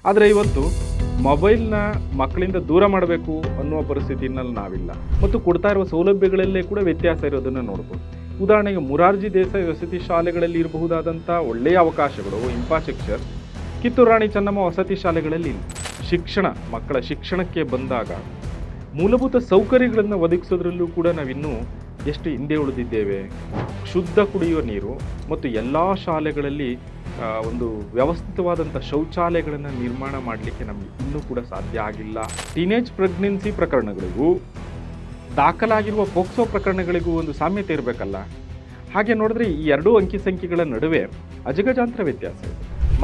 ಆದರೆ ಇವತ್ತು ಮೊಬೈಲ್ನ ಮಕ್ಕಳಿಂದ ದೂರ ಮಾಡಬೇಕು ಅನ್ನುವ ಪರಿಸ್ಥಿತಿನಲ್ಲಿ ನಾವಿಲ್ಲ. ಮತ್ತು ಕೊಡ್ತಾ ಇರುವ ಸೌಲಭ್ಯಗಳಲ್ಲೇ ಕೂಡ ವ್ಯತ್ಯಾಸ ಇರೋದನ್ನು ನೋಡ್ಬೋದು. ಉದಾಹರಣೆಗೆ ಮೊರಾರ್ಜಿ ದೇಸಾಯಿ ವಸತಿ ಶಾಲೆಗಳಲ್ಲಿ ಇರಬಹುದಾದಂಥ ಒಳ್ಳೆಯ ಅವಕಾಶಗಳು, ಇನ್ಫ್ರಾಸ್ಟ್ರಕ್ಚರ್ ಕಿತ್ತೂರು ರಾಣಿ ಚೆನ್ನಮ್ಮ ವಸತಿ ಶಾಲೆಗಳಲ್ಲಿ ಇಲ್ಲ. ಶಿಕ್ಷಣ, ಮಕ್ಕಳ ಶಿಕ್ಷಣಕ್ಕೆ ಬಂದಾಗ ಮೂಲಭೂತ ಸೌಕರ್ಯಗಳನ್ನು ಒದಗಿಸೋದ್ರಲ್ಲೂ ಕೂಡ ನಾವಿನ್ನೂ ಎಷ್ಟು ಹಿಂದೆ ಉಳಿದಿದ್ದೇವೆ. ಶುದ್ಧ ಕುಡಿಯುವ ನೀರು ಮತ್ತು ಎಲ್ಲ ಶಾಲೆಗಳಲ್ಲಿ ಒಂದು ವ್ಯವಸ್ಥಿತವಾದಂಥ ಶೌಚಾಲಯಗಳನ್ನು ನಿರ್ಮಾಣ ಮಾಡಲಿಕ್ಕೆ ನಮಗೆ ಇನ್ನೂ ಕೂಡ ಸಾಧ್ಯ ಆಗಿಲ್ಲ. ಟೀನೇಜ್ ಪ್ರೆಗ್ನೆನ್ಸಿ ಪ್ರಕರಣಗಳಿಗೂ ದಾಖಲಾಗಿರುವ ಪೋಕ್ಸೋ ಪ್ರಕರಣಗಳಿಗೂ ಒಂದು ಸಾಮ್ಯತೆ ಇರಬೇಕಲ್ಲ. ಹಾಗೆ ನೋಡಿದ್ರೆ ಈ ಎರಡೂ ಅಂಕಿ ಸಂಖ್ಯೆಗಳ ನಡುವೆ ಅಜಗಜಾಂತರ ವ್ಯತ್ಯಾಸ ಇದೆ.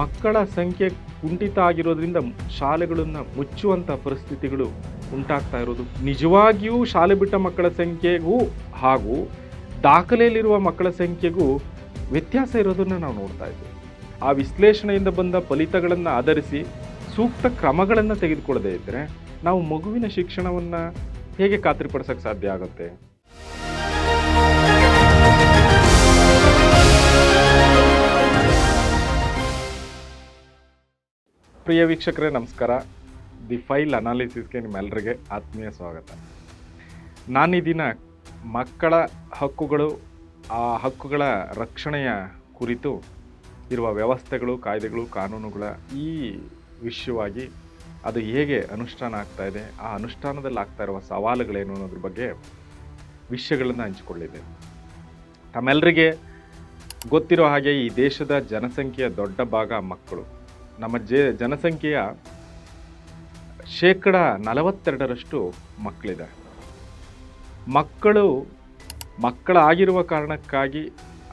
ಮಕ್ಕಳ ಸಂಖ್ಯೆ ಕುಂಠಿತ ಆಗಿರೋದ್ರಿಂದ ಶಾಲೆಗಳನ್ನು ಮುಚ್ಚುವಂಥ ಪರಿಸ್ಥಿತಿಗಳು ಉಂಟಾಗ್ತಾ ಇರೋದು ನಿಜವಾಗಿಯೂ ಶಾಲೆ ಬಿಟ್ಟ ಮಕ್ಕಳ ಸಂಖ್ಯೆಗೂ ಹಾಗೂ ದಾಖಲೆಯಲ್ಲಿರುವ ಮಕ್ಕಳ ಸಂಖ್ಯೆಗೂ ವ್ಯತ್ಯಾಸ ಇರೋದನ್ನು ನಾವು ನೋಡ್ತಾ ಇದ್ದೀವಿ. ಆ ವಿಶ್ಲೇಷಣೆಯಿಂದ ಬಂದ ಫಲಿತಗಳನ್ನು ಆಧರಿಸಿ ಸೂಕ್ತ ಕ್ರಮಗಳನ್ನು ತೆಗೆದುಕೊಳ್ಳದೇ ಇದ್ದರೆ ನಾವು ಮಗುವಿನ ಶಿಕ್ಷಣವನ್ನು ಹೇಗೆ ಖಾತ್ರಿಪಡಿಸೋಕ್ಕೆ ಸಾಧ್ಯ ಆಗುತ್ತೆ? ಪ್ರಿಯ ವೀಕ್ಷಕರೇ ನಮಸ್ಕಾರ. ದಿ ಫೈಲ್ ಅನಾಲಿಸಿಸ್ಗೆ ನಿಮ್ಮೆಲ್ಲರಿಗೆ ಆತ್ಮೀಯ ಸ್ವಾಗತ. ನಾನು ಈ ದಿನ ಮಕ್ಕಳ ಹಕ್ಕುಗಳು, ಆ ಹಕ್ಕುಗಳ ರಕ್ಷಣೆಯ ಕುರಿತು ಇರುವ ವ್ಯವಸ್ಥೆಗಳು, ಕಾಯ್ದೆಗಳು, ಕಾನೂನುಗಳ ಈ ವಿಷಯವಾಗಿ ಅದು ಹೇಗೆ ಅನುಷ್ಠಾನ ಆಗ್ತಾ ಇದೆ, ಆ ಅನುಷ್ಠಾನದಲ್ಲಿ ಆಗ್ತಾ ಇರುವ ಸವಾಲುಗಳೇನು ಅನ್ನೋದ್ರ ಬಗ್ಗೆ ವಿಷಯಗಳನ್ನು ಹಂಚಿಕೊಳ್ಳಿದೆ. ತಮ್ಮೆಲ್ಲರಿಗೆ ಗೊತ್ತಿರೋ ಹಾಗೆ ಈ ದೇಶದ ಜನಸಂಖ್ಯೆಯ ದೊಡ್ಡ ಭಾಗ ಮಕ್ಕಳು. ನಮ್ಮ ಜನಸಂಖ್ಯೆಯ 42% ಮಕ್ಕಳಿದೆ. ಮಕ್ಕಳಾಗಿರುವ ಕಾರಣಕ್ಕಾಗಿ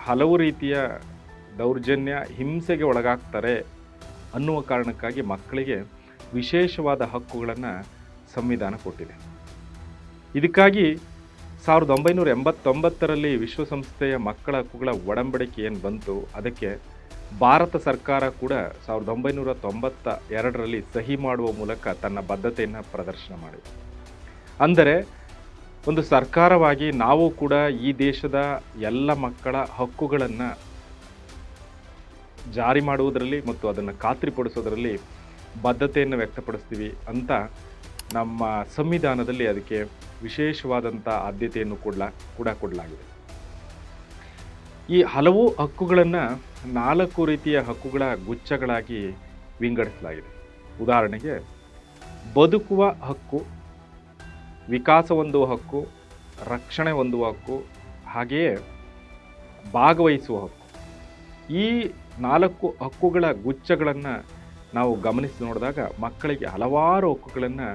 ಹಲವು ರೀತಿಯ ದೌರ್ಜನ್ಯ, ಹಿಂಸೆಗೆ ಒಳಗಾಗ್ತಾರೆ ಅನ್ನುವ ಕಾರಣಕ್ಕಾಗಿ ಮಕ್ಕಳಿಗೆ ವಿಶೇಷವಾದ ಹಕ್ಕುಗಳನ್ನು ಸಂವಿಧಾನ ಕೊಟ್ಟಿದೆ. ಇದಕ್ಕಾಗಿ 1989ರಲ್ಲಿ ವಿಶ್ವಸಂಸ್ಥೆಯ ಮಕ್ಕಳ ಹಕ್ಕುಗಳ ಒಡಂಬಡಿಕೆ ಏನು ಬಂತು, ಅದಕ್ಕೆ ಭಾರತ ಸರ್ಕಾರ ಕೂಡ 1992ರಲ್ಲಿ ಸಹಿ ಮಾಡುವ ಮೂಲಕ ತನ್ನ ಬದ್ಧತೆಯನ್ನು ಪ್ರದರ್ಶನ ಮಾಡಿದೆ. ಅಂದರೆ ಒಂದು ಸರ್ಕಾರವಾಗಿ ನಾವು ಕೂಡ ಈ ದೇಶದ ಎಲ್ಲ ಮಕ್ಕಳ ಹಕ್ಕುಗಳನ್ನು ಜಾರಿ ಮಾಡುವುದರಲ್ಲಿ ಮತ್ತು ಅದನ್ನು ಖಾತ್ರಿಪಡಿಸೋದರಲ್ಲಿ ಬದ್ಧತೆಯನ್ನು ವ್ಯಕ್ತಪಡಿಸ್ತೀವಿ ಅಂತ ನಮ್ಮ ಸಂವಿಧಾನದಲ್ಲಿ ಅದಕ್ಕೆ ವಿಶೇಷವಾದಂಥ ಆದ್ಯತೆಯನ್ನು ಕೂಡ ಕೊಡಲಾಗಿದೆ. ಈ ಹಲವು ಹಕ್ಕುಗಳನ್ನು 4 ರೀತಿಯ ಹಕ್ಕುಗಳ ಗುಚ್ಛಗಳಾಗಿ ವಿಂಗಡಿಸಲಾಗಿದೆ. ಉದಾಹರಣೆಗೆ ಬದುಕುವ ಹಕ್ಕು, ವಿಕಾಸ ಹೊಂದುವ ಹಕ್ಕು, ರಕ್ಷಣೆ ಹೊಂದುವ ಹಕ್ಕು, ಹಾಗೆಯೇ ಭಾಗವಹಿಸುವ ಹಕ್ಕು. ಈ 4 ಹಕ್ಕುಗಳ ಗುಚ್ಛಗಳನ್ನು ನಾವು ಗಮನಿಸಿ ನೋಡಿದಾಗ ಮಕ್ಕಳಿಗೆ ಹಲವಾರು ಹಕ್ಕುಗಳನ್ನು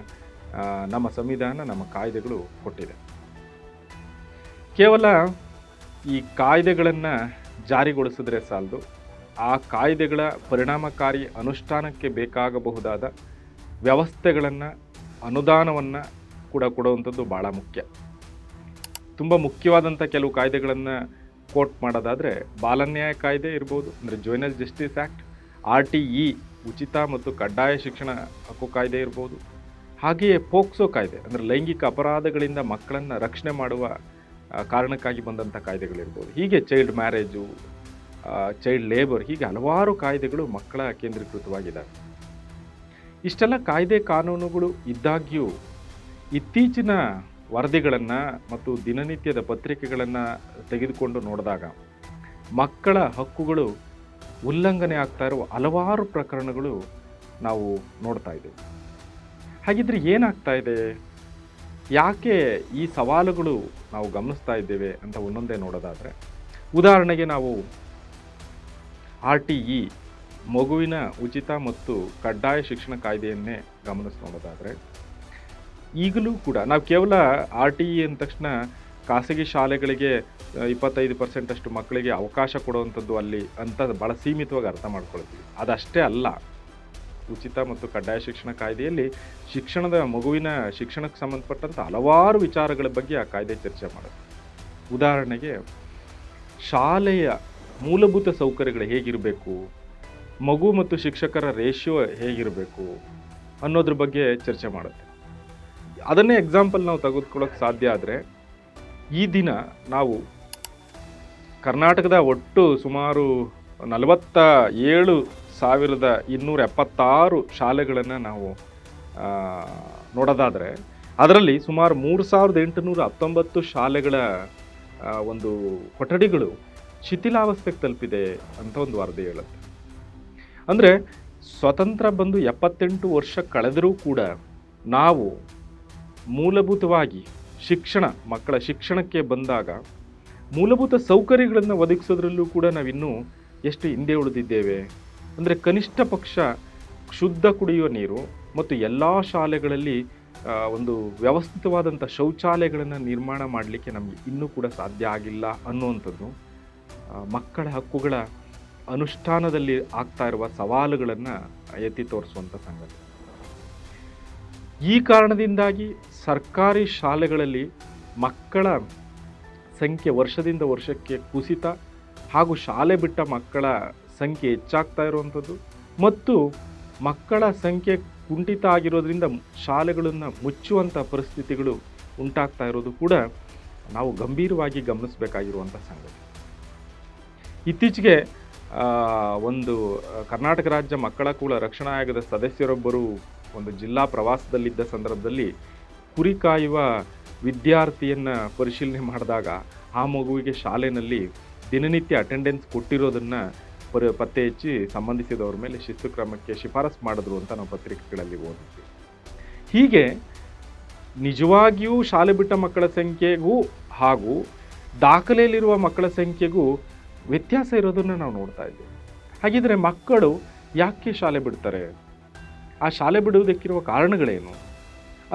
ನಮ್ಮ ಸಂವಿಧಾನ, ನಮ್ಮ ಕಾಯ್ದೆಗಳು ಕೊಟ್ಟಿದೆ. ಕೇವಲ ಈ ಕಾಯ್ದೆಗಳನ್ನು ಜಾರಿಗೊಳಿಸಿದ್ರೆ ಸಾಲದು, ಆ ಕಾಯ್ದೆಗಳ ಪರಿಣಾಮಕಾರಿ ಅನುಷ್ಠಾನಕ್ಕೆ ಬೇಕಾಗಬಹುದಾದ ವ್ಯವಸ್ಥೆಗಳನ್ನು, ಅನುದಾನವನ್ನು ಕೂಡ ಕೊಡುವಂಥದ್ದು ಭಾಳ ಮುಖ್ಯ. ತುಂಬ ಮುಖ್ಯವಾದಂಥ ಕೆಲವು ಕಾಯ್ದೆಗಳನ್ನು ಕೋಟ್ ಮಾಡೋದಾದರೆ ಬಾಲನ್ಯಾಯ ಕಾಯ್ದೆ ಇರ್ಬೋದು, ಅಂದರೆ ಜುವೆನೈಲ್ ಜಸ್ಟಿಸ್ ಆ್ಯಕ್ಟ್, RTE ಉಚಿತ ಮತ್ತು ಕಡ್ಡಾಯ ಶಿಕ್ಷಣ ಹಕ್ಕು ಕಾಯ್ದೆ ಇರ್ಬೋದು, ಹಾಗೆಯೇ ಪೋಕ್ಸೋ ಕಾಯ್ದೆ, ಅಂದರೆ ಲೈಂಗಿಕ ಅಪರಾಧಗಳಿಂದ ಮಕ್ಕಳನ್ನು ರಕ್ಷಣೆ ಮಾಡುವ ಕಾರಣಕ್ಕಾಗಿ ಬಂದಂಥ ಕಾಯ್ದೆಗಳಿರ್ಬೋದು. ಹೀಗೆ ಚೈಲ್ಡ್ ಮ್ಯಾರೇಜು, ಚೈಲ್ಡ್ ಲೇಬರ್, ಹೀಗೆ ಹಲವಾರು ಕಾಯ್ದೆಗಳು ಮಕ್ಕಳ ಕೇಂದ್ರೀಕೃತವಾಗಿದ್ದಾವೆ. ಇಷ್ಟೆಲ್ಲ ಕಾಯ್ದೆ ಕಾನೂನುಗಳು ಇದ್ದಾಗ್ಯೂ ಇತ್ತೀಚಿನ ವರದಿಗಳನ್ನು ಮತ್ತು ದಿನನಿತ್ಯದ ಪತ್ರಿಕೆಗಳನ್ನು ತೆಗೆದುಕೊಂಡು ನೋಡಿದಾಗ ಮಕ್ಕಳ ಹಕ್ಕುಗಳು ಉಲ್ಲಂಘನೆ ಆಗ್ತಾ ಇರುವ ಹಲವಾರು ಪ್ರಕರಣಗಳು ನಾವು ನೋಡ್ತಾ ಇದ್ದೇವೆ. ಹಾಗಿದ್ರೆ ಏನಾಗ್ತಾ ಇದೆ, ಯಾಕೆ ಈ ಸವಾಲುಗಳು ನಾವು ಗಮನಿಸ್ತಾ ಇದ್ದೇವೆ ಅಂತ ಒಂದೊಂದೇ ನೋಡೋದಾದರೆ, ಉದಾಹರಣೆಗೆ ನಾವು RTE ಮಗುವಿನ ಉಚಿತ ಮತ್ತು ಕಡ್ಡಾಯ ಶಿಕ್ಷಣ ಕಾಯ್ದೆಯನ್ನೇ ಗಮನಿಸಿ ನೋಡೋದಾದರೆ, ಈಗಲೂ ಕೂಡ ನಾವು ಕೇವಲ RTE ಅಂದ ತಕ್ಷಣ ಖಾಸಗಿ ಶಾಲೆಗಳಿಗೆ 25% ಅಷ್ಟು ಮಕ್ಕಳಿಗೆ ಅವಕಾಶ ಕೊಡುವಂಥದ್ದು ಅಲ್ಲಿ ಅಂತ ಭಾಳ ಸೀಮಿತವಾಗಿ ಅರ್ಥ ಮಾಡ್ಕೊಳ್ತೀವಿ. ಅದಷ್ಟೇ ಅಲ್ಲ, ಉಚಿತ ಮತ್ತು ಕಡ್ಡಾಯ ಶಿಕ್ಷಣ ಕಾಯ್ದೆಯಲ್ಲಿ ಮಗುವಿನ ಶಿಕ್ಷಣಕ್ಕೆ ಸಂಬಂಧಪಟ್ಟಂಥ ಹಲವಾರು ವಿಚಾರಗಳ ಬಗ್ಗೆ ಆ ಕಾಯ್ದೆ ಚರ್ಚೆ ಮಾಡುತ್ತೆ. ಉದಾಹರಣೆಗೆ ಶಾಲೆಯ ಮೂಲಭೂತ ಸೌಕರ್ಯಗಳು ಹೇಗಿರಬೇಕು, ಮಗು ಮತ್ತು ಶಿಕ್ಷಕರ ರೇಷಿಯೋ ಹೇಗಿರಬೇಕು ಅನ್ನೋದ್ರ ಬಗ್ಗೆ ಚರ್ಚೆ ಮಾಡುತ್ತೆ. ಅದನ್ನೇ ಎಕ್ಸಾಂಪಲ್ ನಾವು ತೆಗೆದುಕೊಳ್ಳೋಕೆ ಸಾಧ್ಯ ಆದರೆ, ಈ ದಿನ ನಾವು ಕರ್ನಾಟಕದ ಒಟ್ಟು ಸುಮಾರು 47 1276 ಶಾಲೆಗಳನ್ನು ನಾವು ನೋಡೋದಾದರೆ ಅದರಲ್ಲಿ ಸುಮಾರು 3819 ಶಾಲೆಗಳ ಒಂದು ಕೊಠಡಿಗಳು ಶಿಥಿಲಾವಸ್ಥೆಗೆ ತಲುಪಿದೆ ಅಂತ ಒಂದು ವರದಿ ಹೇಳುತ್ತೆ. ಅಂದರೆ ಸ್ವತಂತ್ರ ಬಂದು 78 ವರ್ಷ ಕಳೆದರೂ ಕೂಡ ನಾವು ಮೂಲಭೂತವಾಗಿ ಮಕ್ಕಳ ಶಿಕ್ಷಣಕ್ಕೆ ಬಂದಾಗ ಮೂಲಭೂತ ಸೌಕರ್ಯಗಳನ್ನು ಒದಗಿಸೋದ್ರಲ್ಲೂ ಕೂಡ ನಾವಿನ್ನೂ ಎಷ್ಟು ಹಿಂದೆ ಉಳಿದಿದ್ದೇವೆ. ಅಂದರೆ ಕನಿಷ್ಠ ಪಕ್ಷ ಶುದ್ಧ ಕುಡಿಯುವ ನೀರು ಮತ್ತು ಎಲ್ಲ ಶಾಲೆಗಳಲ್ಲಿ ಒಂದು ವ್ಯವಸ್ಥಿತವಾದಂಥ ಶೌಚಾಲಯಗಳನ್ನು ನಿರ್ಮಾಣ ಮಾಡಲಿಕ್ಕೆ ನಮಗೆ ಇನ್ನೂ ಕೂಡ ಸಾಧ್ಯ ಆಗಿಲ್ಲ ಅನ್ನುವಂಥದ್ದು ಮಕ್ಕಳ ಹಕ್ಕುಗಳ ಅನುಷ್ಠಾನದಲ್ಲಿ ಆಗ್ತಾ ಇರುವ ಸವಾಲುಗಳನ್ನು ಎತ್ತಿ ತೋರಿಸುವಂಥ ಸಂಗತಿ. ಈ ಕಾರಣದಿಂದಾಗಿ ಸರ್ಕಾರಿ ಶಾಲೆಗಳಲ್ಲಿ ಮಕ್ಕಳ ಸಂಖ್ಯೆ ವರ್ಷದಿಂದ ವರ್ಷಕ್ಕೆ ಕುಸಿತ ಹಾಗೂ ಶಾಲೆ ಬಿಟ್ಟ ಮಕ್ಕಳ ಸಂಖ್ಯೆ ಹೆಚ್ಚಾಗ್ತಾ ಇರುವಂಥದ್ದು ಮತ್ತು ಮಕ್ಕಳ ಸಂಖ್ಯೆ ಕುಂಠಿತ ಆಗಿರೋದ್ರಿಂದ ಶಾಲೆಗಳನ್ನು ಮುಚ್ಚುವಂಥ ಪರಿಸ್ಥಿತಿಗಳು ಉಂಟಾಗ್ತಾ ಇರೋದು ಕೂಡ ನಾವು ಗಂಭೀರವಾಗಿ ಗಮನಿಸಬೇಕಾಗಿರುವಂಥ ಸಂಗತಿ. ಇತ್ತೀಚೆಗೆ ಒಂದು ಕರ್ನಾಟಕ ರಾಜ್ಯ ಮಕ್ಕಳ ಹಕ್ಕುಗಳ ರಕ್ಷಣಾ ಆಯೋಗದ ಸದಸ್ಯರೊಬ್ಬರು ಒಂದು ಜಿಲ್ಲಾ ಪ್ರವಾಸದಲ್ಲಿದ್ದ ಸಂದರ್ಭದಲ್ಲಿ ಕುರಿ ಕಾಯುವ ವಿದ್ಯಾರ್ಥಿಯನ್ನು ಪರಿಶೀಲನೆ ಮಾಡಿದಾಗ ಆ ಮಗುವಿಗೆ ಶಾಲೆಯಲ್ಲಿ ದಿನನಿತ್ಯ ಅಟೆಂಡೆನ್ಸ್ ಕೊಟ್ಟಿರೋದನ್ನು ಪತ್ತೆ ಹಚ್ಚಿ ಸಂಬಂಧಿಸಿದವ್ರ ಮೇಲೆ ಶಿಸ್ತು ಕ್ರಮಕ್ಕೆ ಶಿಫಾರಸು ಮಾಡಿದ್ರು ಅಂತ ನಾವು ಪತ್ರಿಕೆಗಳಲ್ಲಿ ಓದಿದ್ವಿ. ಹೀಗೆ ನಿಜವಾಗಿಯೂ ಶಾಲೆ ಬಿಟ್ಟ ಮಕ್ಕಳ ಸಂಖ್ಯೆಗೂ ಹಾಗೂ ದಾಖಲೆಯಲ್ಲಿರುವ ಮಕ್ಕಳ ಸಂಖ್ಯೆಗೂ ವ್ಯತ್ಯಾಸ ಇರೋದನ್ನು ನಾವು ನೋಡ್ತಾ ಇದ್ದೀವಿ. ಹಾಗಿದ್ರೆ ಮಕ್ಕಳು ಯಾಕೆ ಶಾಲೆ ಬಿಡ್ತಾರೆ, ಆ ಶಾಲೆ ಬಿಡುವುದಕ್ಕಿರುವ ಕಾರಣಗಳೇನು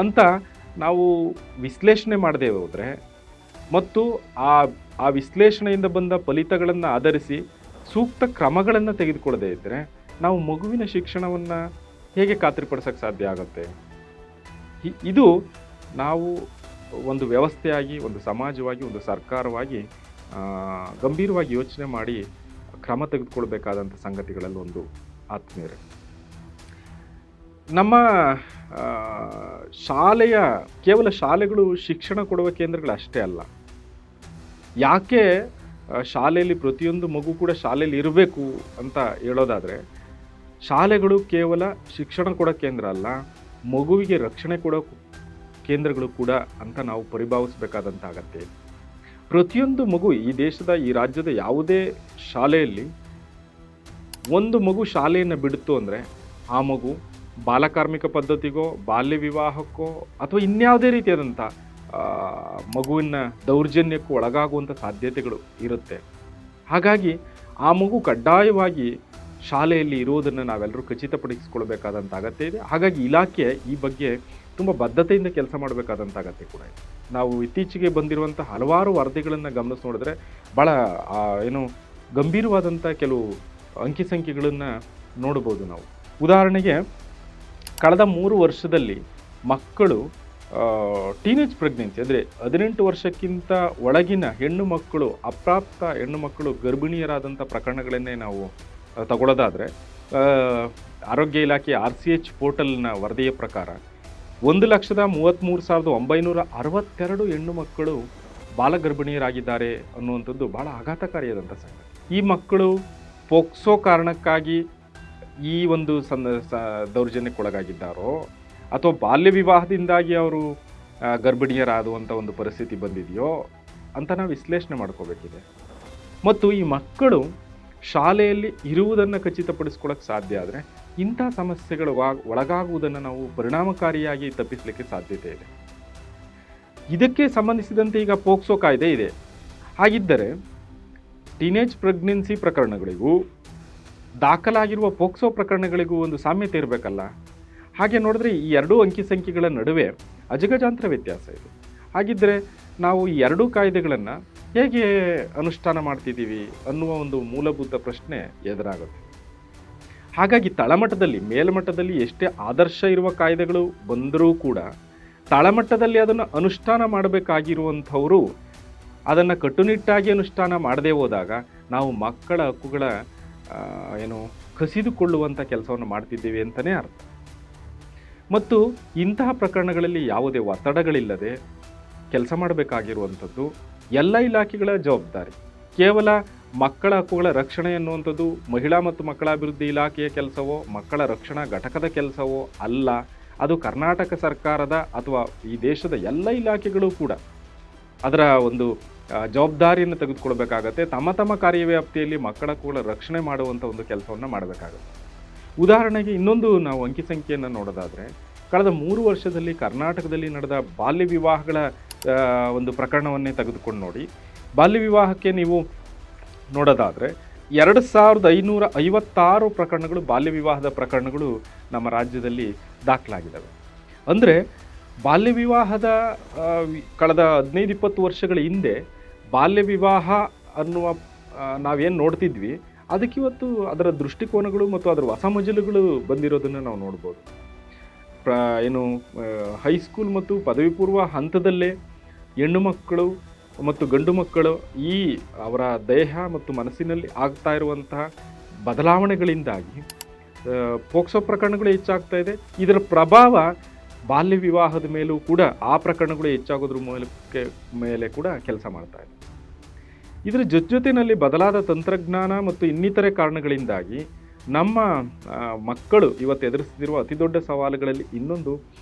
ಅಂತ ನಾವು ವಿಶ್ಲೇಷಣೆ ಮಾಡದೇ ಹೋದರೆ ಮತ್ತು ಆ ವಿಶ್ಲೇಷಣೆಯಿಂದ ಬಂದ ಫಲಿತಗಳನ್ನು ಆಧರಿಸಿ ಸೂಕ್ತ ಕ್ರಮಗಳನ್ನು ತೆಗೆದುಕೊಳ್ಳದೇ ಇದ್ದರೆ ನಾವು ಮಗುವಿನ ಶಿಕ್ಷಣವನ್ನು ಹೇಗೆ ಖಾತ್ರಿಪಡಿಸೋಕ್ಕೆ ಸಾಧ್ಯ ಆಗುತ್ತೆ? ಇದು ನಾವು ಒಂದು ವ್ಯವಸ್ಥೆಯಾಗಿ, ಒಂದು ಸಮಾಜವಾಗಿ, ಒಂದು ಸರ್ಕಾರವಾಗಿ ಗಂಭೀರವಾಗಿ ಯೋಚನೆ ಮಾಡಿ ಕ್ರಮ ತೆಗೆದುಕೊಳ್ಬೇಕಾದಂಥ ಸಂಗತಿಗಳಲ್ಲಿ ಒಂದು ಆತ್ಮೀಯರೇ. ನಮ್ಮ ಕೇವಲ ಶಾಲೆಗಳು ಶಿಕ್ಷಣ ಕೊಡುವ ಕೇಂದ್ರಗಳು ಅಷ್ಟೇ ಅಲ್ಲ. ಯಾಕೆ ಶಾಲೆಯಲ್ಲಿ ಪ್ರತಿಯೊಂದು ಮಗು ಕೂಡ ಶಾಲೆಯಲ್ಲಿ ಇರಬೇಕು ಅಂತ ಹೇಳೋದಾದರೆ, ಶಾಲೆಗಳು ಕೇವಲ ಶಿಕ್ಷಣ ಕೊಡೋ ಕೇಂದ್ರ ಅಲ್ಲ, ಮಗುವಿಗೆ ರಕ್ಷಣೆ ಕೊಡೋ ಕೇಂದ್ರಗಳು ಕೂಡ ಅಂತ ನಾವು ಪರಿಭಾವಿಸಬೇಕಾದಂಥ ಅಗತ್ಯ ಇದೆ. ಪ್ರತಿಯೊಂದು ಮಗು ಈ ರಾಜ್ಯದ ಯಾವುದೇ ಶಾಲೆಯಲ್ಲಿ ಒಂದು ಮಗು ಶಾಲೆಯನ್ನು ಬಿಡುತ್ತು ಅಂದರೆ ಆ ಮಗು ಬಾಲಕಾರ್ಮಿಕ ಪದ್ಧತಿಗೋ, ಬಾಲ್ಯ ವಿವಾಹಕ್ಕೋ ಅಥವಾ ಇನ್ಯಾವುದೇ ರೀತಿಯಾದಂಥ ಮಗುವಿನ ದೌರ್ಜನ್ಯಕ್ಕೂ ಒಳಗಾಗುವಂಥ ಸಾಧ್ಯತೆಗಳು ಇರುತ್ತೆ. ಹಾಗಾಗಿ ಆ ಮಗು ಕಡ್ಡಾಯವಾಗಿ ಶಾಲೆಯಲ್ಲಿ ಇರುವುದನ್ನು ನಾವೆಲ್ಲರೂ ಖಚಿತಪಡಿಸಿಕೊಳ್ಬೇಕಾದಂಥ ಅಗತ್ಯ ಇದೆ. ಹಾಗಾಗಿ ಇಲಾಖೆ ಈ ಬಗ್ಗೆ ತುಂಬ ಬದ್ಧತೆಯಿಂದ ಕೆಲಸ ಮಾಡಬೇಕಾದಂಥ ಅಗತ್ಯ ಕೂಡ ಇದೆ. ನಾವು ಇತ್ತೀಚೆಗೆ ಬಂದಿರುವಂಥ ಹಲವಾರು ವರದಿಗಳನ್ನು ಗಮನಿಸಿ ನೋಡಿದ್ರೆ ಭಾಳ ಗಂಭೀರವಾದಂಥ ಕೆಲವು ಅಂಕಿ ಸಂಖ್ಯೆಗಳನ್ನು ನೋಡ್ಬೋದು ನಾವು. ಉದಾಹರಣೆಗೆ ಕಳೆದ 3 ವರ್ಷದಲ್ಲಿ ಮಕ್ಕಳು ಟೀನೇಜ್ ಪ್ರೆಗ್ನೆನ್ಸಿ ಅಂದರೆ 18 ವರ್ಷಕ್ಕಿಂತ ಒಳಗಿನ ಹೆಣ್ಣು ಮಕ್ಕಳು, ಅಪ್ರಾಪ್ತ ಹೆಣ್ಣು ಮಕ್ಕಳು ಗರ್ಭಿಣಿಯರಾದಂಥ ಪ್ರಕರಣಗಳನ್ನೇ ನಾವು ತಗೊಳ್ಳೋದಾದರೆ ಆರೋಗ್ಯ ಇಲಾಖೆ RCH ಪೋರ್ಟಲ್ನ ವರದಿಯ ಪ್ರಕಾರ 1,33,962 ಹೆಣ್ಣು ಮಕ್ಕಳು ಬಾಲಗರ್ಭಿಣಿಯರಾಗಿದ್ದಾರೆ ಅನ್ನುವಂಥದ್ದು ಭಾಳ ಆಘಾತಕಾರಿಯಾದಂಥ ಸಂಗತಿ. ಈ ಮಕ್ಕಳು ಪೋಕ್ಸೋ ಕಾರಣಕ್ಕಾಗಿ ಈ ಒಂದು ದೌರ್ಜನ್ಯಕ್ಕೊಳಗಾಗಿದ್ದಾರೋ ಅಥವಾ ಬಾಲ್ಯ ವಿವಾಹದಿಂದಾಗಿ ಅವರು ಗರ್ಭಿಣಿಯರಾಗುವಂಥ ಒಂದು ಪರಿಸ್ಥಿತಿ ಬಂದಿದೆಯೋ ಅಂತ ನಾವು ವಿಶ್ಲೇಷಣೆ ಮಾಡ್ಕೋಬೇಕಿದೆ. ಮತ್ತು ಈ ಮಕ್ಕಳು ಶಾಲೆಯಲ್ಲಿ ಇರುವುದನ್ನು ಖಚಿತಪಡಿಸ್ಕೊಳ್ಳೋಕ್ಕೆ ಸಾಧ್ಯ ಆದರೆ ಇಂಥ ಸಮಸ್ಯೆಗಳು ಒಳಗಾಗುವುದನ್ನು ನಾವು ಪರಿಣಾಮಕಾರಿಯಾಗಿ ತಪ್ಪಿಸಲಿಕ್ಕೆ ಸಾಧ್ಯತೆ ಇದೆ. ಇದಕ್ಕೆ ಸಂಬಂಧಿಸಿದಂತೆ ಈಗ ಪೋಕ್ಸೋ ಕಾಯ್ದೆ ಇದೆ. ಹಾಗಿದ್ದರೆ ಟೀನೇಜ್ ಪ್ರೆಗ್ನೆನ್ಸಿ ಪ್ರಕರಣಗಳಿಗೂ ದಾಖಲಾಗಿರುವ ಪೋಕ್ಸೋ ಪ್ರಕರಣಗಳಿಗೂ ಒಂದು ಸಾಮ್ಯತೆ ಇರಬೇಕಲ್ಲ. ಹಾಗೆ ನೋಡಿದ್ರೆ ಈ ಎರಡೂ ಅಂಕಿ ಸಂಖ್ಯೆಗಳ ನಡುವೆ ಅಜಗಜಾಂತರ ವ್ಯತ್ಯಾಸ ಇದೆ. ಹಾಗಿದ್ದರೆ ನಾವು ಈ ಎರಡೂ ಕಾಯ್ದೆಗಳನ್ನು ಹೇಗೆ ಅನುಷ್ಠಾನ ಮಾಡ್ತಿದ್ದೀವಿ ಅನ್ನುವ ಒಂದು ಮೂಲಭೂತ ಪ್ರಶ್ನೆ ಎದುರಾಗುತ್ತೆ. ಹಾಗಾಗಿ ತಳಮಟ್ಟದಲ್ಲಿ, ಮೇಲ್ಮಟ್ಟದಲ್ಲಿ ಎಷ್ಟೇ ಆದರ್ಶ ಇರುವ ಕಾಯ್ದೆಗಳು ಬಂದರೂ ಕೂಡ ತಳಮಟ್ಟದಲ್ಲಿ ಅದನ್ನು ಅನುಷ್ಠಾನ ಮಾಡಬೇಕಾಗಿರುವಂಥವರು ಅದನ್ನು ಕಟ್ಟುನಿಟ್ಟಾಗಿ ಅನುಷ್ಠಾನ ಮಾಡದೇ ಹೋದಾಗ ನಾವು ಮಕ್ಕಳ ಹಕ್ಕುಗಳ ಕಸಿದುಕೊಳ್ಳುವಂಥ ಕೆಲಸವನ್ನು ಮಾಡ್ತಿದ್ದೀವಿ ಅಂತಲೇ ಅರ್ಥ. ಮತ್ತು ಇಂತಹ ಪ್ರಕರಣಗಳಲ್ಲಿ ಯಾವುದೇ ಒತ್ತಡಗಳಿಲ್ಲದೆ ಕೆಲಸ ಮಾಡಬೇಕಾಗಿರುವಂಥದ್ದು ಎಲ್ಲ ಇಲಾಖೆಗಳ ಜವಾಬ್ದಾರಿ. ಕೇವಲ ಮಕ್ಕಳ ಹಕ್ಕುಗಳ ರಕ್ಷಣೆ ಎನ್ನುವಂಥದ್ದು ಮಹಿಳಾ ಮತ್ತು ಮಕ್ಕಳ ಅಭಿವೃದ್ಧಿ ಇಲಾಖೆಯ ಕೆಲಸವೋ ಮಕ್ಕಳ ರಕ್ಷಣಾ ಘಟಕದ ಕೆಲಸವೋ ಅಲ್ಲ. ಅದು ಕರ್ನಾಟಕ ಸರ್ಕಾರದ ಅಥವಾ ಈ ದೇಶದ ಎಲ್ಲ ಇಲಾಖೆಗಳು ಕೂಡ ಅದರ ಒಂದು ಜವಾಬ್ದಾರಿಯನ್ನು ತೆಗೆದುಕೊಳ್ಬೇಕಾಗತ್ತೆ. ತಮ್ಮ ತಮ್ಮ ಕಾರ್ಯವ್ಯಾಪ್ತಿಯಲ್ಲಿ ಮಕ್ಕಳ ಹಕ್ಕುಗಳ ರಕ್ಷಣೆ ಮಾಡುವಂಥ ಒಂದು ಕೆಲಸವನ್ನು ಮಾಡಬೇಕಾಗುತ್ತೆ. ಉದಾಹರಣೆಗೆ ಇನ್ನೊಂದು ನಾವು ಅಂಕಿ ಸಂಖ್ಯೆಯನ್ನು ನೋಡೋದಾದರೆ, ಕಳೆದ 3 ವರ್ಷದಲ್ಲಿ ಕರ್ನಾಟಕದಲ್ಲಿ ನಡೆದ ಬಾಲ್ಯ ವಿವಾಹಗಳ ಒಂದು ಪ್ರಕರಣವನ್ನೇ ತೆಗೆದುಕೊಂಡು ನೋಡಿ. ಬಾಲ್ಯ ವಿವಾಹಕ್ಕೆ ನೀವು ನೋಡೋದಾದರೆ 2556 ಪ್ರಕರಣಗಳು, ಬಾಲ್ಯ ವಿವಾಹದ ಪ್ರಕರಣಗಳು ನಮ್ಮ ರಾಜ್ಯದಲ್ಲಿ ದಾಖಲಾಗಿದ್ದಾವೆ. ಅಂದರೆ ಬಾಲ್ಯ ವಿವಾಹದ ಕಳೆದ 15-20 ವರ್ಷಗಳ ಹಿಂದೆ ಬಾಲ್ಯ ವಿವಾಹ ಅನ್ನುವ ನಾವೇನು ನೋಡ್ತಿದ್ವಿ, ಅದಕ್ಕಿವತ್ತು ಅದರ ದೃಷ್ಟಿಕೋನಗಳು ಮತ್ತು ಅದರ ಹೊಸ ಮಜಲುಗಳು ಬಂದಿರೋದನ್ನು ನಾವು ನೋಡ್ಬೋದು. ಹೈಸ್ಕೂಲ್ ಮತ್ತು ಪದವಿ ಪೂರ್ವ ಹಂತದಲ್ಲೇ ಹೆಣ್ಣು ಮಕ್ಕಳು ಮತ್ತು ಗಂಡು ಮಕ್ಕಳು ಈ ಅವರ ದೇಹ ಮತ್ತು ಮನಸ್ಸಿನಲ್ಲಿ ಆಗ್ತಾ ಇರುವಂತಹ ಬದಲಾವಣೆಗಳಿಂದಾಗಿ ಪೋಕ್ಸೋ ಪ್ರಕರಣಗಳು ಹೆಚ್ಚಾಗ್ತಾ ಇದೆ. ಇದರ ಪ್ರಭಾವ ಬಾಲ್ಯ ವಿವಾಹದ ಮೇಲೂ ಕೂಡ ಆ ಪ್ರಕರಣಗಳು ಹೆಚ್ಚಾಗೋದ್ರ ಮೇಲೆ ಕೂಡ ಕೆಲಸ ಮಾಡ್ತಾ ಇದೆ. ಇದರ ಜೊತೆಯಲ್ಲಿ ಬದಲಾದ ತಂತ್ರಜ್ಞಾನ ಮತ್ತು ಇನ್ನಿತರೆ ಕಾರಣಗಳಿಂದಾಗಿ ನಮ್ಮ ಮಕ್ಕಳು ಇವತ್ತು ಎದುರಿಸ್ತಿರುವ ಅತಿ ದೊಡ್ಡ ಸವಾಲುಗಳಲ್ಲಿ ಇನ್ನೊಂದು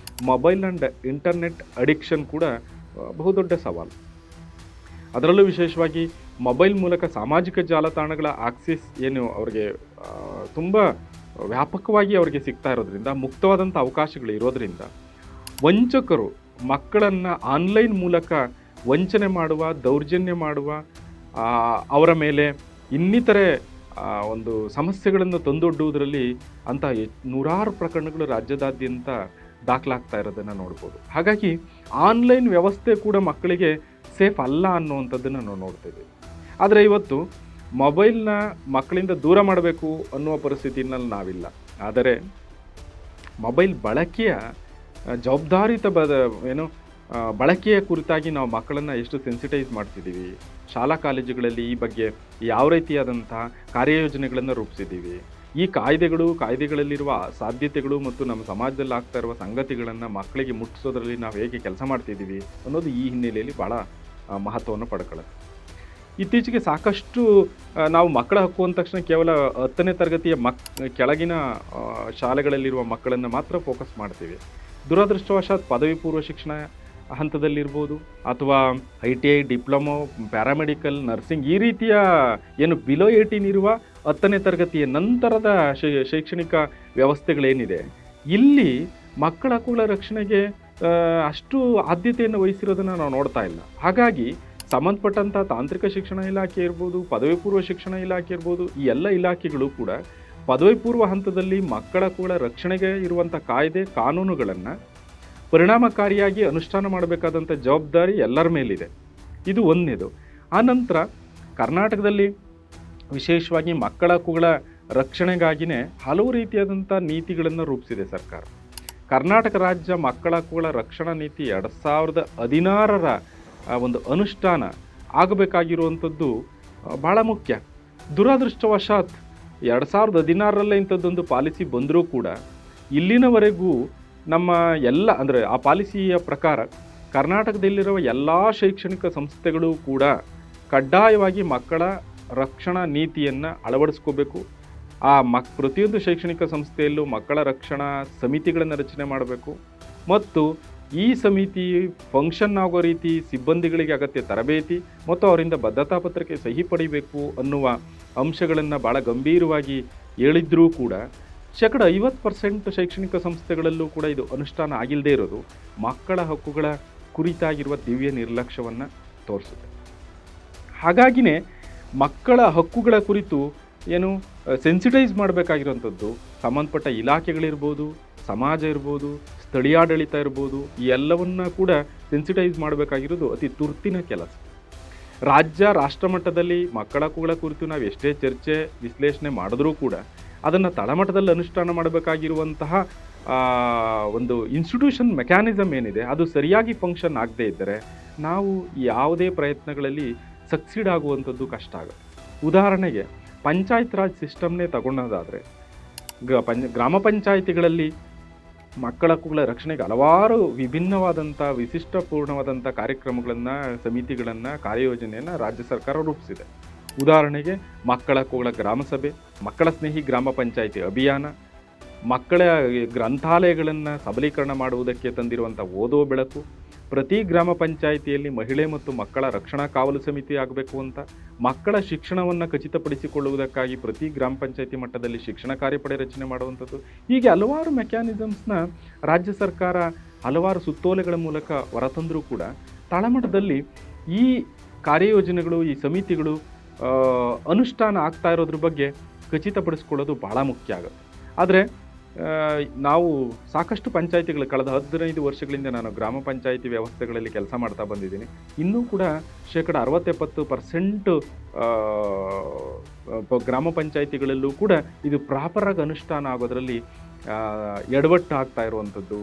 ಮೊಬೈಲ್ ಆ್ಯಂಡ್ ಇಂಟರ್ನೆಟ್ ಅಡಿಕ್ಷನ್ ಕೂಡ ಬಹುದೊಡ್ಡ ಸವಾಲು. ಅದರಲ್ಲೂ ವಿಶೇಷವಾಗಿ ಮೊಬೈಲ್ ಮೂಲಕ ಸಾಮಾಜಿಕ ಜಾಲತಾಣಗಳ ಆಕ್ಸೆಸ್ ಏನು ಅವರಿಗೆ ತುಂಬ ವ್ಯಾಪಕವಾಗಿ ಅವರಿಗೆ ಸಿಗ್ತಾ ಇರೋದ್ರಿಂದ, ಮುಕ್ತವಾದಂಥ ಅವಕಾಶಗಳು ಇರೋದರಿಂದ ವಂಚಕರು ಮಕ್ಕಳನ್ನು ಆನ್ಲೈನ್ ಮೂಲಕ ವಂಚನೆ ಮಾಡುವ, ದೌರ್ಜನ್ಯ ಮಾಡುವ, ಅವರ ಮೇಲೆ ಇನ್ನಿತರೆ ಒಂದು ಸಮಸ್ಯೆಗಳನ್ನು ತಂದೊಡ್ಡುವುದರಲ್ಲಿ ಅಂಥ ನೂರಾರು ಪ್ರಕರಣಗಳು ರಾಜ್ಯದಾದ್ಯಂತ ದಾಖಲಾಗ್ತಾ ಇರೋದನ್ನು ನೋಡ್ಬೋದು. ಹಾಗಾಗಿ ಆನ್ಲೈನ್ ವ್ಯವಸ್ಥೆ ಕೂಡ ಮಕ್ಕಳಿಗೆ ಸೇಫ್ ಅಲ್ಲ ಅನ್ನುವಂಥದ್ದನ್ನು ನಾವು ನೋಡ್ತೇವೆ. ಆದರೆ ಇವತ್ತು ಮೊಬೈಲ್ನ ಮಕ್ಕಳಿಂದ ದೂರ ಮಾಡಬೇಕು ಅನ್ನುವ ಪರಿಸ್ಥಿತಿನಲ್ಲಿ ನಾವಿಲ್ಲ. ಆದರೆ ಮೊಬೈಲ್ ಬಳಕೆಯ ಜವಾಬ್ದಾರಿತ ಬಳಕೆಯ ಕುರಿತಾಗಿ ನಾವು ಮಕ್ಕಳನ್ನು ಎಷ್ಟು ಸೆನ್ಸಿಟೈಸ್ ಮಾಡ್ತಿದ್ದೀವಿ, ಶಾಲಾ ಕಾಲೇಜುಗಳಲ್ಲಿ ಈ ಬಗ್ಗೆ ಯಾವ ರೀತಿಯಾದಂತಹ ಕಾರ್ಯಯೋಜನೆಗಳನ್ನು ರೂಪಿಸಿದ್ದೀವಿ, ಈ ಕಾಯ್ದೆಗಳಲ್ಲಿರುವ ಸಾಧ್ಯತೆಗಳು ಮತ್ತು ನಮ್ಮ ಸಮಾಜದಲ್ಲಿ ಆಗ್ತಾ ಇರುವ ಸಂಗತಿಗಳನ್ನು ಮಕ್ಕಳಿಗೆ ಮುಟ್ಟಿಸೋದ್ರಲ್ಲಿ ನಾವು ಹೇಗೆ ಕೆಲಸ ಮಾಡ್ತಿದ್ದೀವಿ ಅನ್ನೋದು ಈ ಹಿನ್ನೆಲೆಯಲ್ಲಿ ಭಾಳ ಮಹತ್ವವನ್ನು ಪಡ್ಕೊಳ್ಳುತ್ತೆ. ಇತ್ತೀಚೆಗೆ ಸಾಕಷ್ಟು ನಾವು ಮಕ್ಕಳ ಹಕ್ಕು ಅಂದ ತಕ್ಷಣ ಕೇವಲ 10ನೇ ತರಗತಿಯ ಕೆಳಗಿನ ಶಾಲೆಗಳಲ್ಲಿರುವ ಮಕ್ಕಳನ್ನು ಮಾತ್ರ ಫೋಕಸ್ ಮಾಡ್ತೀವಿ. ದುರದೃಷ್ಟವಶಾತ್ ಪದವಿ ಪೂರ್ವ ಶಿಕ್ಷಣ ಹಂತದಲ್ಲಿರ್ಬೋದು ಅಥವಾ ITI, ಡಿಪ್ಲೊಮೊ, ಪ್ಯಾರಾಮೆಡಿಕಲ್, ನರ್ಸಿಂಗ್ ಈ ರೀತಿಯ ಏನು ಬಿಲೋ 18 ಇರುವ 10ನೇ ತರಗತಿಯ ನಂತರದ ಶೈಕ್ಷಣಿಕ ವ್ಯವಸ್ಥೆಗಳೇನಿದೆ, ಇಲ್ಲಿ ಮಕ್ಕಳ ಹಕ್ಕುಗಳ ರಕ್ಷಣೆಗೆ ಅಷ್ಟು ಆದ್ಯತೆಯನ್ನು ವಹಿಸಿರೋದನ್ನು ನಾವು ನೋಡ್ತಾ ಇಲ್ಲ. ಹಾಗಾಗಿ ಸಂಬಂಧಪಟ್ಟಂಥ ತಾಂತ್ರಿಕ ಶಿಕ್ಷಣ ಇಲಾಖೆ ಇರ್ಬೋದು, ಪದವಿ ಪೂರ್ವ ಶಿಕ್ಷಣ ಇಲಾಖೆ ಇರ್ಬೋದು, ಈ ಎಲ್ಲ ಇಲಾಖೆಗಳು ಕೂಡ ಪದವಿ ಪೂರ್ವ ಹಂತದಲ್ಲಿ ಮಕ್ಕಳ ಹಕ್ಕುಗಳ ರಕ್ಷಣೆಗೆ ಇರುವಂಥ ಕಾಯ್ದೆ ಕಾನೂನುಗಳನ್ನು ಪರಿಣಾಮಕಾರಿಯಾಗಿ ಅನುಷ್ಠಾನ ಮಾಡಬೇಕಾದಂಥ ಜವಾಬ್ದಾರಿ ಎಲ್ಲರ ಮೇಲಿದೆ. ಇದು ಒಂದನೇದು. ಆನಂತರ ಕರ್ನಾಟಕದಲ್ಲಿ ವಿಶೇಷವಾಗಿ ಮಕ್ಕಳ ಹಕ್ಕುಗಳ ರಕ್ಷಣೆಗಾಗಿಯೇ ಹಲವು ರೀತಿಯಾದಂಥ ನೀತಿಗಳನ್ನು ರೂಪಿಸಿದೆ ಸರ್ಕಾರ. ಕರ್ನಾಟಕ ರಾಜ್ಯ ಮಕ್ಕಳ ಹಕ್ಕುಗಳ ರಕ್ಷಣಾ ನೀತಿ 2016ರ ಒಂದು ಅನುಷ್ಠಾನ ಆಗಬೇಕಾಗಿರುವಂಥದ್ದು ಭಾಳ ಮುಖ್ಯ. ದುರದೃಷ್ಟವಶಾತ್ 2016ರಲ್ಲೇ ಇಂಥದ್ದೊಂದು ಪಾಲಿಸಿ ಬಂದರೂ ಕೂಡ ಇಲ್ಲಿನವರೆಗೂ ನಮ್ಮ ಎಲ್ಲ ಅಂದರೆ ಆ ಪಾಲಿಸಿಯ ಪ್ರಕಾರ ಕರ್ನಾಟಕದಲ್ಲಿರುವ ಎಲ್ಲ ಶೈಕ್ಷಣಿಕ ಸಂಸ್ಥೆಗಳು ಕೂಡ ಕಡ್ಡಾಯವಾಗಿ ಮಕ್ಕಳ ರಕ್ಷಣಾ ನೀತಿಯನ್ನು ಅಳವಡಿಸ್ಕೋಬೇಕು. ಪ್ರತಿಯೊಂದು ಶೈಕ್ಷಣಿಕ ಸಂಸ್ಥೆಯಲ್ಲೂ ಮಕ್ಕಳ ರಕ್ಷಣಾ ಸಮಿತಿಗಳನ್ನು ರಚನೆ ಮಾಡಬೇಕು ಮತ್ತು ಈ ಸಮಿತಿ ಫಂಕ್ಷನ್ ಆಗೋ ರೀತಿ ಸಿಬ್ಬಂದಿಗಳಿಗೆ ಅಗತ್ಯ ತರಬೇತಿ ಮತ್ತು ಅವರಿಂದ ಬದ್ಧತಾ ಪತ್ರಕ್ಕೆ ಸಹಿ ಪಡಿಬೇಕು ಅನ್ನುವ ಅಂಶಗಳನ್ನು ಭಾಳ ಗಂಭೀರವಾಗಿ ಹೇಳಿದ್ರೂ ಕೂಡ 50% ಶೈಕ್ಷಣಿಕ ಸಂಸ್ಥೆಗಳಲ್ಲೂ ಕೂಡ ಇದು ಅನುಷ್ಠಾನ ಆಗಿಲ್ಲದೆ ಇರೋದು ಮಕ್ಕಳ ಹಕ್ಕುಗಳ ಕುರಿತಾಗಿರುವ ದಿವ್ಯ ನಿರ್ಲಕ್ಷ್ಯವನ್ನು ತೋರಿಸುತ್ತೆ. ಹಾಗಾಗಿನೇ ಮಕ್ಕಳ ಹಕ್ಕುಗಳ ಕುರಿತು ಏನು ಸೆನ್ಸಿಟೈಸ್ ಮಾಡಬೇಕಾಗಿರೋಂಥದ್ದು ಸಂಬಂಧಪಟ್ಟ ಇಲಾಖೆಗಳಿರ್ಬೋದು, ಸಮಾಜ ಇರ್ಬೋದು, ಸ್ಥಳೀಯಾಡಳಿತ ಇರ್ಬೋದು, ಈ ಎಲ್ಲವನ್ನ ಕೂಡ ಸೆನ್ಸಿಟೈಸ್ ಮಾಡಬೇಕಾಗಿರೋದು ಅತಿ ತುರ್ತಿನ ಕೆಲಸ. ರಾಷ್ಟ್ರ ಮಟ್ಟದಲ್ಲಿ ಮಕ್ಕಳ ಹಕ್ಕುಗಳ ಕುರಿತು ನಾವು ಎಷ್ಟೇ ಚರ್ಚೆ ವಿಶ್ಲೇಷಣೆ ಮಾಡಿದ್ರೂ ಕೂಡ ಅದನ್ನು ತಳಮಟ್ಟದಲ್ಲಿ ಅನುಷ್ಠಾನ ಮಾಡಬೇಕಾಗಿರುವಂತಹ ಒಂದು ಇನ್ಸ್ಟಿಟ್ಯೂಷನ್ ಮೆಕ್ಯಾನಿಸಮ್ ಏನಿದೆ ಅದು ಸರಿಯಾಗಿ ಫಂಕ್ಷನ್ ಆಗದೇ ಇದ್ದರೆ ನಾವು ಯಾವುದೇ ಪ್ರಯತ್ನಗಳಲ್ಲಿ ಸಕ್ಸೀಡ್ ಆಗುವಂಥದ್ದು ಕಷ್ಟ ಆಗುತ್ತೆ. ಉದಾಹರಣೆಗೆ ಪಂಚಾಯತ್ ರಾಜ್ ಸಿಸ್ಟಮ್ನೇ ತಗೊಳ್ಳೋದಾದರೆ ಗ್ರಾಮ ಪಂಚಾಯಿತಿಗಳಲ್ಲಿ ಮಕ್ಕಳ ಹಕ್ಕುಗಳ ರಕ್ಷಣೆಗೆ ಹಲವಾರು ವಿಭಿನ್ನವಾದಂಥ ವಿಶಿಷ್ಟಪೂರ್ಣವಾದಂಥ ಕಾರ್ಯಕ್ರಮಗಳನ್ನು, ಸಮಿತಿಗಳನ್ನು, ಕಾರ್ಯಯೋಜನೆಯನ್ನು ರಾಜ್ಯ ಸರ್ಕಾರ ರೂಪಿಸಿದೆ. ಉದಾಹರಣೆಗೆ ಮಕ್ಕಳ ಹಕ್ಕುಗಳ ಗ್ರಾಮಸಭೆ, ಮಕ್ಕಳ ಸ್ನೇಹಿ ಗ್ರಾಮ ಪಂಚಾಯಿತಿ ಅಭಿಯಾನ, ಮಕ್ಕಳ ಗ್ರಂಥಾಲಯಗಳನ್ನು ಸಬಲೀಕರಣ ಮಾಡುವುದಕ್ಕೆ ತಂದಿರುವಂಥ ಓದೋ ಬೆಳಕು, ಪ್ರತಿ ಗ್ರಾಮ ಪಂಚಾಯಿತಿಯಲ್ಲಿ ಮಹಿಳೆ ಮತ್ತು ಮಕ್ಕಳ ರಕ್ಷಣಾ ಕಾವಲು ಸಮಿತಿ ಆಗಬೇಕು ಅಂತ, ಮಕ್ಕಳ ಶಿಕ್ಷಣವನ್ನು ಖಚಿತಪಡಿಸಿಕೊಳ್ಳುವುದಕ್ಕಾಗಿ ಪ್ರತಿ ಗ್ರಾಮ ಪಂಚಾಯಿತಿ ಮಟ್ಟದಲ್ಲಿ ಶಿಕ್ಷಣ ಕಾರ್ಯಪಡೆ ರಚನೆ ಮಾಡುವಂಥದ್ದು. ಹೀಗೆ ಹಲವಾರು ಮೆಕ್ಯಾನಿಸಮ್ಸ್ನ ರಾಜ್ಯ ಸರ್ಕಾರ ಹಲವಾರು ಸುತ್ತೋಲೆಗಳ ಮೂಲಕ ಹೊರತಂದರೂ ಕೂಡ ತಳಮಟ್ಟದಲ್ಲಿ ಈ ಕಾರ್ಯಯೋಜನೆಗಳು, ಈ ಸಮಿತಿಗಳು ಅನುಷ್ಠಾನ ಆಗ್ತಾ ಇರೋದ್ರ ಬಗ್ಗೆ ಖಚಿತಪಡಿಸ್ಕೊಳ್ಳೋದು ಭಾಳ ಮುಖ್ಯ ಆಗುತ್ತೆ. ಆದರೆ ನಾವು ಸಾಕಷ್ಟು ಪಂಚಾಯಿತಿಗಳು ಕಳೆದ 15 ವರ್ಷಗಳಿಂದ ನಾನು ಗ್ರಾಮ ಪಂಚಾಯಿತಿ ವ್ಯವಸ್ಥೆಗಳಲ್ಲಿ ಕೆಲಸ ಮಾಡ್ತಾ ಬಂದಿದ್ದೀನಿ. ಇನ್ನೂ ಕೂಡ 60-70% ಗ್ರಾಮ ಪಂಚಾಯಿತಿಗಳಲ್ಲೂ ಕೂಡ ಇದು ಪ್ರಾಪರಾಗಿ ಅನುಷ್ಠಾನ ಆಗೋದ್ರಲ್ಲಿ ಎಡವಟ್ಟು ಆಗ್ತಾ ಇರುವಂಥದ್ದು,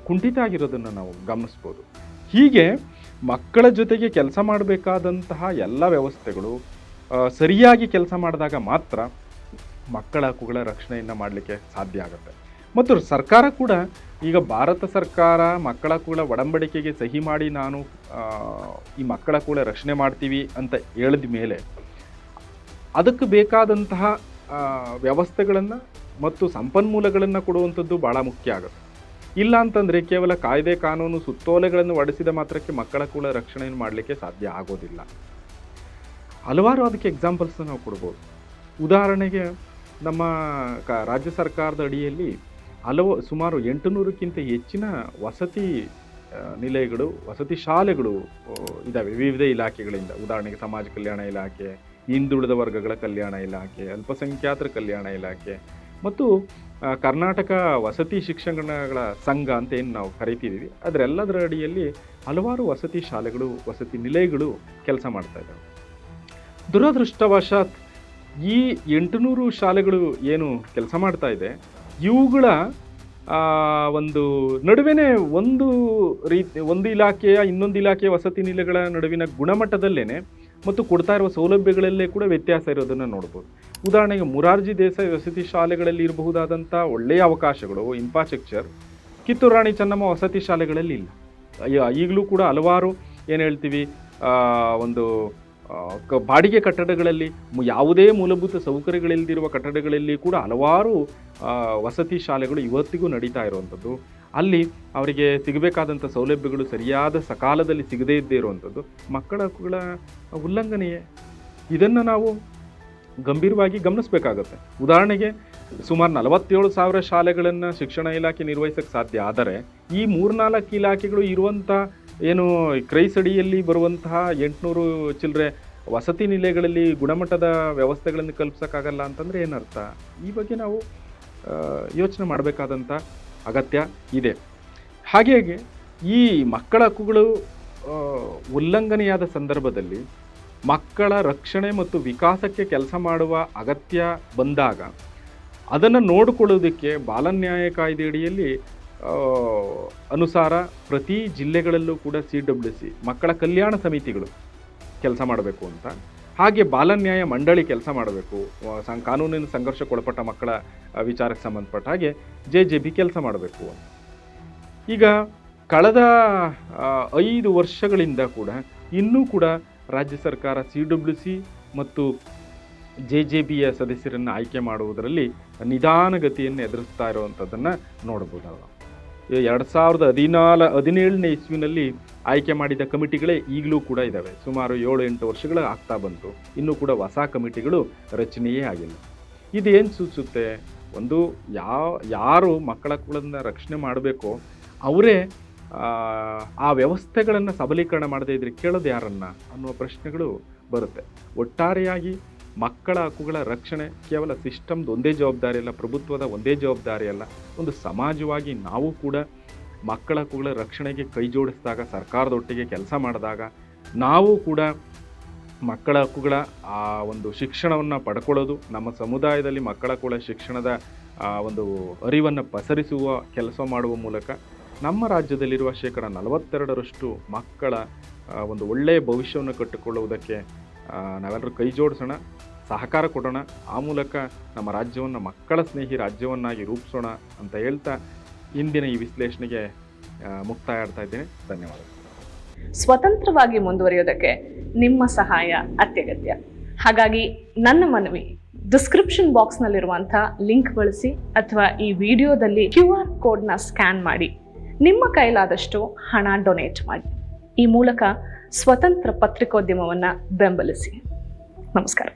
ಕುಂಠಿತ ಆಗಿರೋದನ್ನು ನಾವು ಗಮನಿಸ್ಬೋದು. ಹೀಗೆ ಮಕ್ಕಳ ಜೊತೆಗೆ ಕೆಲಸ ಮಾಡಬೇಕಾದಂತಹ ಎಲ್ಲ ವ್ಯವಸ್ಥೆಗಳು ಸರಿಯಾಗಿ ಕೆಲಸ ಮಾಡಿದಾಗ ಮಾತ್ರ ಮಕ್ಕಳ ಹಕ್ಕುಗಳ ರಕ್ಷಣೆಯನ್ನು ಮಾಡಲಿಕ್ಕೆ ಸಾಧ್ಯ ಆಗುತ್ತೆ. ಮತ್ತು ಸರ್ಕಾರ ಕೂಡ ಈಗ ಭಾರತ ಸರ್ಕಾರ ಮಕ್ಕಳ ಹಕ್ಕುಗಳ ಒಡಂಬಡಿಕೆಗೆ ಸಹಿ ಮಾಡಿ ನಾನು ಈ ಮಕ್ಕಳ ಹಕ್ಕುಗಳ ರಕ್ಷಣೆ ಮಾಡ್ತೀವಿ ಅಂತ ಹೇಳಿದ ಮೇಲೆ ಅದಕ್ಕೆ ಬೇಕಾದಂತಹ ವ್ಯವಸ್ಥೆಗಳನ್ನು ಮತ್ತು ಸಂಪನ್ಮೂಲಗಳನ್ನು ಕೊಡುವಂಥದ್ದು ಭಾಳ ಮುಖ್ಯ ಆಗುತ್ತೆ. ಇಲ್ಲ ಅಂತಂದರೆ ಕೇವಲ ಕಾಯ್ದೆ ಕಾನೂನು ಸುತ್ತೋಲೆಗಳನ್ನು ಹೊರಡಿಸಿದ ಮಾತ್ರಕ್ಕೆ ಮಕ್ಕಳ ಹಕ್ಕುಗಳ ರಕ್ಷಣೆಯನ್ನು ಮಾಡಲಿಕ್ಕೆ ಸಾಧ್ಯ ಆಗೋದಿಲ್ಲ. ಹಲವಾರು ಅದಕ್ಕೆ ಎಕ್ಸಾಂಪಲ್ಸ್ನ ನಾವು ಕೊಡ್ಬೋದು. ಉದಾಹರಣೆಗೆ ನಮ್ಮ ರಾಜ್ಯ ಸರ್ಕಾರದ ಅಡಿಯಲ್ಲಿ ಸುಮಾರು 800ಕ್ಕಿಂತ ಹೆಚ್ಚಿನ ವಸತಿ ನಿಲಯಗಳು, ವಸತಿ ಶಾಲೆಗಳು ಇದ್ದಾವೆ ವಿವಿಧ ಇಲಾಖೆಗಳಿಂದ. ಉದಾಹರಣೆಗೆ ಸಮಾಜ ಕಲ್ಯಾಣ ಇಲಾಖೆ, ಹಿಂದುಳಿದ ವರ್ಗಗಳ ಕಲ್ಯಾಣ ಇಲಾಖೆ, ಅಲ್ಪಸಂಖ್ಯಾತರ ಕಲ್ಯಾಣ ಇಲಾಖೆ ಮತ್ತು ಕರ್ನಾಟಕ ವಸತಿ ಶಿಕ್ಷಣಗಳ ಸಂಘ ಅಂತ ಏನು ನಾವು ಕರಿತಿದ್ದೀವಿ, ಅದರೆಲ್ಲದರ ಅಡಿಯಲ್ಲಿ ಹಲವಾರು ವಸತಿ ಶಾಲೆಗಳು, ವಸತಿ ನಿಲಯಗಳು ಕೆಲಸ ಮಾಡ್ತಾ ಇದ್ದಾವೆ. ದುರದೃಷ್ಟವಶಾತ್ ಈ 800 ಶಾಲೆಗಳು ಏನು ಕೆಲಸ ಮಾಡ್ತಾ ಇದೆ, ಇವುಗಳ ಒಂದು ನಡುವೆನೇ ಒಂದು ಇಲಾಖೆಯ ಇನ್ನೊಂದು ಇಲಾಖೆಯ ವಸತಿ ನಿಲಯಗಳ ನಡುವಿನ ಗುಣಮಟ್ಟದಲ್ಲೇ ಮತ್ತು ಕೊಡ್ತಾ ಇರುವ ಸೌಲಭ್ಯಗಳಲ್ಲೇ ಕೂಡ ವ್ಯತ್ಯಾಸ ಇರೋದನ್ನು ನೋಡ್ಬೋದು. ಉದಾಹರಣೆಗೆ ಮೊರಾರ್ಜಿ ದೇಸಾಯಿ ವಸತಿ ಶಾಲೆಗಳಲ್ಲಿ ಇರಬಹುದಾದಂಥ ಒಳ್ಳೆಯ ಅವಕಾಶಗಳು, ಇನ್ಫ್ರಾಸ್ಟ್ರಕ್ಚರ್ ಕಿತ್ತೂರು ರಾಣಿ ಚೆನ್ನಮ್ಮ ವಸತಿ ಶಾಲೆಗಳಲ್ಲಿ ಇಲ್ಲ. ಈಗಲೂ ಕೂಡ ಹಲವಾರು ಏನು ಹೇಳ್ತೀವಿ ಒಂದು ಬಾಡಿಗೆ ಕಟ್ಟಡಗಳಲ್ಲಿ ಯಾವುದೇ ಮೂಲಭೂತ ಸೌಕರ್ಯಗಳಿಲ್ಲದಿರುವ ಕಟ್ಟಡಗಳಲ್ಲಿ ಕೂಡ ಹಲವಾರು ವಸತಿ ಶಾಲೆಗಳು ಇವತ್ತಿಗೂ ನಡೀತಾ ಇರುವಂಥದ್ದು. ಅಲ್ಲಿ ಅವರಿಗೆ ಸಿಗಬೇಕಾದಂಥ ಸೌಲಭ್ಯಗಳು ಸರಿಯಾದ ಸಕಾಲದಲ್ಲಿ ಸಿಗದೇ ಇದ್ದೇ ಇರುವಂಥದ್ದು ಮಕ್ಕಳ ಹಕ್ಕುಗಳ ಉಲ್ಲಂಘನೆಯೇ. ಇದನ್ನು ನಾವು ಗಂಭೀರವಾಗಿ ಗಮನಿಸಬೇಕಾಗತ್ತೆ. ಉದಾಹರಣೆಗೆ ಸುಮಾರು 47,000 ಶಾಲೆಗಳನ್ನು ಶಿಕ್ಷಣ ಇಲಾಖೆ ನಿರ್ವಹಿಸಕ್ಕೆ ಸಾಧ್ಯ. ಆದರೆ ಈ 3-4 ಇಲಾಖೆಗಳು ಇರುವಂಥ ಏನು ಕ್ರೈಸಡಿಯಲ್ಲಿ ಬರುವಂತಹ 800 ಚಿಲ್ಲರೆ ವಸತಿ ನಿಲಯಗಳಲ್ಲಿ ಗುಣಮಟ್ಟದ ವ್ಯವಸ್ಥೆಗಳನ್ನು ಕಲ್ಪಿಸೋಕ್ಕಾಗಲ್ಲ ಅಂತಂದರೆ ಏನರ್ಥ? ಈ ಬಗ್ಗೆ ನಾವು ಯೋಚನೆ ಮಾಡಬೇಕಾದಂಥ ಅಗತ್ಯ ಇದೆ. ಹಾಗೆಯೇ ಈ ಮಕ್ಕಳ ಹಕ್ಕುಗಳು ಉಲ್ಲಂಘನೆಯಾದ ಸಂದರ್ಭದಲ್ಲಿ ಮಕ್ಕಳ ರಕ್ಷಣೆ ಮತ್ತು ವಿಕಾಸಕ್ಕೆ ಕೆಲಸ ಮಾಡುವ ಅಗತ್ಯ ಬಂದಾಗ ಅದನ್ನು ನೋಡಿಕೊಳ್ಳೋದಕ್ಕೆ ಬಾಲನ್ಯಾಯ ಕಾಯ್ದೆಯಡಿಯಲ್ಲಿ ಅನುಸಾರ ಪ್ರತಿ ಜಿಲ್ಲೆಗಳಲ್ಲೂ ಕೂಡ CWC ಮಕ್ಕಳ ಕಲ್ಯಾಣ ಸಮಿತಿಗಳು ಕೆಲಸ ಮಾಡಬೇಕು ಅಂತ, ಹಾಗೆ ಬಾಲನ್ಯಾಯ ಮಂಡಳಿ ಕೆಲಸ ಮಾಡಬೇಕು, ಕಾನೂನಿನ ಸಂಘರ್ಷಕ್ಕೊಳಪಟ್ಟ ಮಕ್ಕಳ ವಿಚಾರಕ್ಕೆ ಸಂಬಂಧಪಟ್ಟ ಹಾಗೆ JJB ಕೆಲಸ ಮಾಡಬೇಕು ಅಂತ. ಈಗ ಕಳೆದ 5 ವರ್ಷಗಳಿಂದ ಕೂಡ ಇನ್ನೂ ಕೂಡ ರಾಜ್ಯ ಸರ್ಕಾರ CWC ಮತ್ತು JJBಯ ಸದಸ್ಯರನ್ನು ಆಯ್ಕೆ ಮಾಡುವುದರಲ್ಲಿ ನಿಧಾನಗತಿಯನ್ನು ಎದುರಿಸ್ತಾ ಇರುವಂಥದ್ದನ್ನು ನೋಡ್ಬೋದು. 2017ನೇ ಇಸ್ವಿನಲ್ಲಿ ಆಯ್ಕೆ ಮಾಡಿದ ಕಮಿಟಿಗಳೇ ಈಗಲೂ ಕೂಡ ಇದ್ದಾವೆ. ಸುಮಾರು 7-8 ವರ್ಷಗಳು ಆಗ್ತಾ ಬಂತು, ಇನ್ನೂ ಕೂಡ ಹೊಸ ಕಮಿಟಿಗಳು ರಚನೆಯೇ ಆಗಿಲ್ಲ. ಇದೇನು ಸೂಚಿಸುತ್ತೆ? ಒಂದು ಯಾರು ಮಕ್ಕಳ ಹಕ್ಕುಗಳನ್ನು ರಕ್ಷಣೆ ಮಾಡಬೇಕೋ ಅವರೇ ಆ ವ್ಯವಸ್ಥೆಗಳನ್ನು ಸಬಲೀಕರಣ ಮಾಡದೇ ಇದ್ರೆ ಕೇಳೋದು ಯಾರನ್ನ ಅನ್ನುವ ಪ್ರಶ್ನೆಗಳು ಬರುತ್ತೆ. ಒಟ್ಟಾರೆಯಾಗಿ ಮಕ್ಕಳ ಹಕ್ಕುಗಳ ರಕ್ಷಣೆ ಕೇವಲ ಸಿಸ್ಟಮ್ದು ಒಂದೇ ಜವಾಬ್ದಾರಿ ಅಲ್ಲ, ಪ್ರಭುತ್ವದ ಒಂದೇ ಜವಾಬ್ದಾರಿ ಅಲ್ಲ. ಒಂದು ಸಮಾಜವಾಗಿ ನಾವು ಕೂಡ ಮಕ್ಕಳ ಹಕ್ಕುಗಳ ರಕ್ಷಣೆಗೆ ಕೈ ಜೋಡಿಸಿದಾಗ, ಸರ್ಕಾರದೊಟ್ಟಿಗೆ ಕೆಲಸ ಮಾಡಿದಾಗ ನಾವು ಕೂಡ ಮಕ್ಕಳ ಹಕ್ಕುಗಳ ಆ ಒಂದು ಶಿಕ್ಷಣವನ್ನು ಪಡ್ಕೊಳ್ಳೋದು, ನಮ್ಮ ಸಮುದಾಯದಲ್ಲಿ ಮಕ್ಕಳ ಹಕ್ಕುಗಳ ಶಿಕ್ಷಣದ ಒಂದು ಅರಿವನ್ನು ಪಸರಿಸುವ ಕೆಲಸ ಮಾಡುವ ಮೂಲಕ ನಮ್ಮ ರಾಜ್ಯದಲ್ಲಿರುವ 42% ಮಕ್ಕಳ ಒಂದು ಒಳ್ಳೆಯ ಭವಿಷ್ಯವನ್ನು ಕಟ್ಟಿಕೊಳ್ಳುವುದಕ್ಕೆ ನಾವೆಲ್ಲರೂ ಕೈ ಜೋಡಿಸೋಣ, ಸಹಕಾರ ಕೊಡೋಣ. ಆ ಮೂಲಕ ನಮ್ಮ ರಾಜ್ಯವನ್ನು ಮಕ್ಕಳ ಸ್ನೇಹಿ ರಾಜ್ಯವನ್ನಾಗಿ ರೂಪಿಸೋಣ ಅಂತ ಹೇಳ್ತಾ ಇಂದಿನ ಈ ವಿಶ್ಲೇಷಣೆಗೆ ಮುಕ್ತಾಯ ಆಡ್ತಾ ಇದ್ದೇನೆ. ಧನ್ಯವಾದಗಳು. ಸ್ವತಂತ್ರವಾಗಿ ಮುಂದುವರಿಯೋದಕ್ಕೆ ನಿಮ್ಮ ಸಹಾಯ ಅತ್ಯಗತ್ಯ. ಹಾಗಾಗಿ ನನ್ನ ಮನವಿ, ಡಿಸ್ಕ್ರಿಪ್ಷನ್ ಬಾಕ್ಸ್ನಲ್ಲಿರುವಂಥ ಲಿಂಕ್ ಬಳಸಿ ಅಥವಾ ಈ ವಿಡಿಯೋದಲ್ಲಿ QR ಕೋಡ್ನ ಸ್ಕ್ಯಾನ್ ಮಾಡಿ ನಿಮ್ಮ ಕೈಲಾದಷ್ಟು ಹಣ ಡೊನೇಟ್ ಮಾಡಿ. ಈ ಮೂಲಕ ಸ್ವತಂತ್ರ ಪತ್ರಿಕೋದ್ಯಮವನ್ನು ಬೆಂಬಲಿಸಿ. ನಮಸ್ಕಾರ.